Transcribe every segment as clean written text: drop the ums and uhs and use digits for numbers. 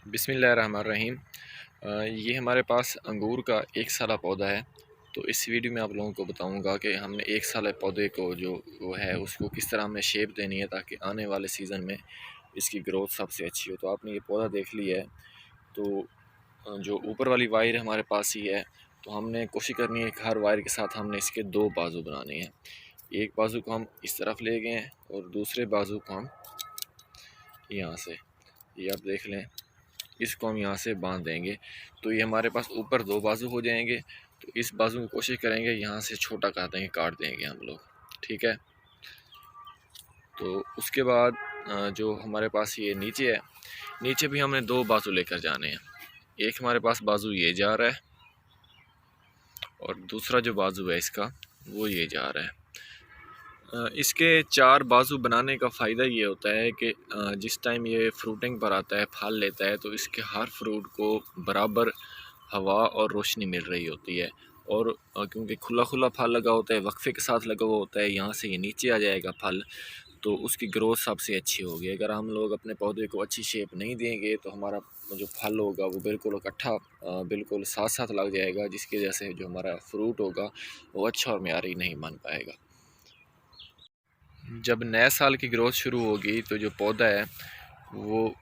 बिस्मिल्लाहिर्रहमानिर्रहीम। ये हमारे पास अंगूर का 1 साला पौधा है। तो इस वीडियो में आप लोगों को बताऊंगा कि हमने 1 साल पौधे को जो वो है उसको किस तरह हमें शेप देनी है ताकि आने वाले सीज़न में इसकी ग्रोथ सबसे अच्छी हो। तो आपने ये पौधा देख लिया है। तो जो ऊपर वाली वायर हमारे पास ही है, तो हमने कोशिश करनी है कि हर वायर के साथ हमने इसके 2 बाजू बनाने हैं। एक बाजू को हम इस तरफ ले गए और दूसरे बाजू को हम यहाँ से, ये आप देख लें, इसको हम यहाँ से बांध देंगे। तो ये हमारे पास ऊपर 2 बाजू हो जाएंगे। तो इस बाजू की कोशिश करेंगे यहाँ से छोटा कर देंगे, काट देंगे हम लोग, ठीक है। तो उसके बाद जो हमारे पास ये नीचे है, नीचे भी हमने 2 बाजू लेकर जाने हैं। एक हमारे पास बाजू ये जा रहा है और दूसरा जो बाजू है इसका वो ये जा रहा है। इसके 4 बाजू बनाने का फ़ायदा ये होता है कि जिस टाइम ये फ्रूटिंग पर आता है, फल लेता है, तो इसके हर फ्रूट को बराबर हवा और रोशनी मिल रही होती है। और क्योंकि खुला खुला फल लगा होता है, वक्फे के साथ लगा हुआ होता है, यहाँ से ये नीचे आ जाएगा फल, तो उसकी ग्रोथ सबसे अच्छी होगी। अगर हम लोग अपने पौधे को अच्छी शेप नहीं देंगे तो हमारा जो फल होगा वो बिल्कुल इकट्ठा बिल्कुल साथ साथ लग जाएगा, जिसकी वजह से जो हमारा फ्रूट होगा वो अच्छा और मेयारी नहीं बन पाएगा। जब नए साल की ग्रोथ शुरू होगी तो जो पौधा है वो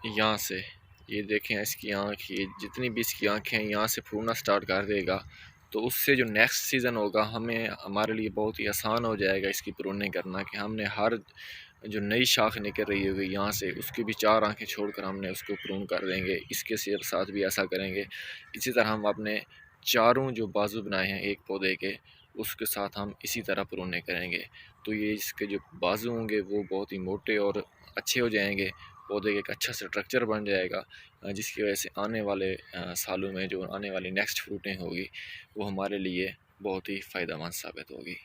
यहाँ से, ये देखें इसकी आँख, ये जितनी भी इसकी आँखें हैं यहाँ से फूटना स्टार्ट कर देगा। तो उससे जो नेक्स्ट सीज़न होगा हमें, हमारे लिए बहुत ही आसान हो जाएगा इसकी प्रूनिंग करना, कि हमने हर जो नई शाख निकल रही होगी यहाँ से, उसकी भी 4 आँखें छोड़कर हमने उसको प्रून कर देंगे। इसके साथ भी ऐसा करेंगे। इसी तरह हम अपने चारों जो बाजू बनाए हैं एक पौधे के, उसके साथ हम इसी तरह प्रूने करेंगे। तो ये इसके जो बाजू होंगे वो बहुत ही मोटे और अच्छे हो जाएंगे, पौधे का एक अच्छा स्ट्रक्चर बन जाएगा, जिसकी वजह से आने वाले सालों में जो आने वाली नेक्स्ट फ्रूटें होगी वो हमारे लिए बहुत ही फ़ायदेमंद साबित होगी।